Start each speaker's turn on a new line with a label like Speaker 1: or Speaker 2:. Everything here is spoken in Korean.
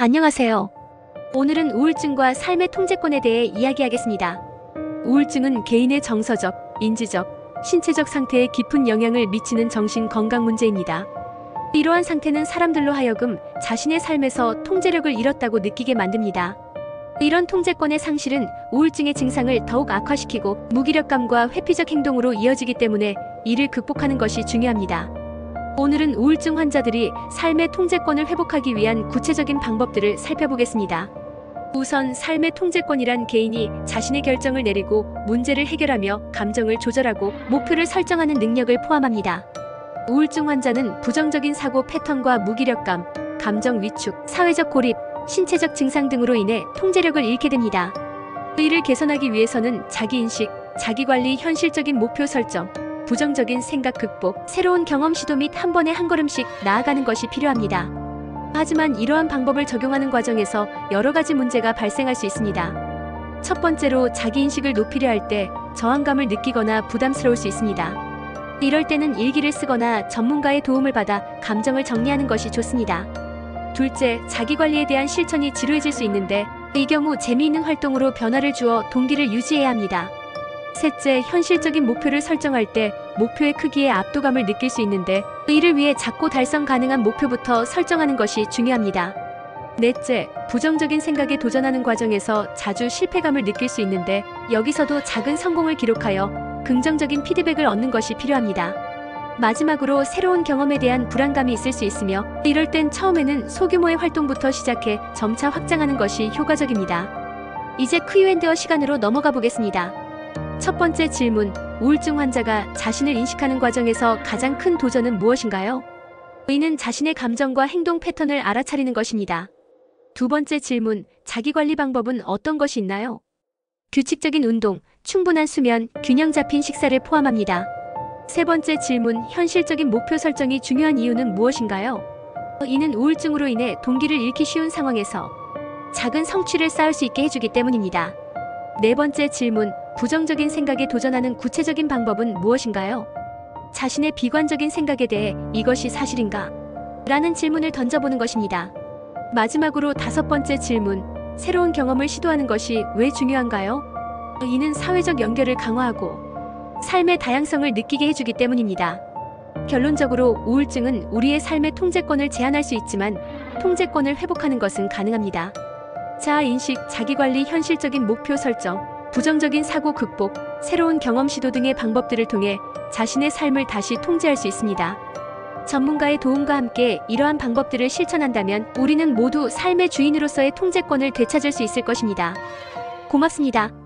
Speaker 1: 안녕하세요. 오늘은 우울증과 삶의 통제권에 대해 이야기하겠습니다. 우울증은 개인의 정서적, 인지적, 신체적 상태에 깊은 영향을 미치는 정신 건강 문제입니다. 이러한 상태는 사람들로 하여금 자신의 삶에서 통제력을 잃었다고 느끼게 만듭니다. 이런 통제권의 상실은 우울증의 증상을 더욱 악화시키고 무기력감과 회피적 행동으로 이어지기 때문에 이를 극복하는 것이 중요합니다. 오늘은 우울증 환자들이 삶의 통제권을 회복하기 위한 구체적인 방법들을 살펴보겠습니다. 우선 삶의 통제권이란 개인이 자신의 결정을 내리고 문제를 해결하며 감정을 조절하고 목표를 설정하는 능력을 포함합니다. 우울증 환자는 부정적인 사고 패턴과 무기력감, 감정 위축, 사회적 고립, 신체적 증상 등으로 인해 통제력을 잃게 됩니다. 이를 개선하기 위해서는 자기인식, 자기관리, 현실적인 목표 설정, 부정적인 생각 극복, 새로운 경험 시도 및 한 번에 한 걸음씩 나아가는 것이 필요합니다. 하지만 이러한 방법을 적용하는 과정에서 여러 가지 문제가 발생할 수 있습니다. 첫 번째로 자기인식을 높이려 할 때 저항감을 느끼거나 부담스러울 수 있습니다. 이럴 때는 일기를 쓰거나 전문가의 도움을 받아 감정을 정리하는 것이 좋습니다. 둘째, 자기관리에 대한 실천이 지루해질 수 있는데 이 경우 재미있는 활동으로 변화를 주어 동기를 유지해야 합니다. 셋째, 현실적인 목표를 설정할 때 목표의 크기에 압도감을 느낄 수 있는데 이를 위해 작고 달성 가능한 목표부터 설정하는 것이 중요합니다. 넷째, 부정적인 생각에 도전하는 과정에서 자주 실패감을 느낄 수 있는데 여기서도 작은 성공을 기록하여 긍정적인 피드백을 얻는 것이 필요합니다. 마지막으로 새로운 경험에 대한 불안감이 있을 수 있으며 이럴 땐 처음에는 소규모의 활동부터 시작해 점차 확장하는 것이 효과적입니다. 이제 Q&A 시간으로 넘어가 보겠습니다. 첫 번째 질문, 우울증 환자가 자신을 인식하는 과정에서 가장 큰 도전은 무엇인가요? 이는 자신의 감정과 행동 패턴을 알아차리는 것입니다. 두 번째 질문, 자기관리 방법은 어떤 것이 있나요? 규칙적인 운동, 충분한 수면, 균형 잡힌 식사를 포함합니다. 세 번째 질문, 현실적인 목표 설정이 중요한 이유는 무엇인가요? 이는 우울증으로 인해 동기를 잃기 쉬운 상황에서 작은 성취를 쌓을 수 있게 해주기 때문입니다. 네 번째 질문, 부정적인 생각에 도전하는 구체적인 방법은 무엇인가요? 자신의 비관적인 생각에 대해 이것이 사실인가? 라는 질문을 던져보는 것입니다. 마지막으로 다섯 번째 질문, 새로운 경험을 시도하는 것이 왜 중요한가요? 이는 사회적 연결을 강화하고 삶의 다양성을 느끼게 해주기 때문입니다. 결론적으로 우울증은 우리의 삶의 통제권을 제한할 수 있지만 통제권을 회복하는 것은 가능합니다. 자아인식, 자기관리, 현실적인 목표 설정, 부정적인 사고 극복, 새로운 경험 시도 등의 방법들을 통해 자신의 삶을 다시 통제할 수 있습니다. 전문가의 도움과 함께 이러한 방법들을 실천한다면 우리는 모두 삶의 주인으로서의 통제권을 되찾을 수 있을 것입니다. 고맙습니다.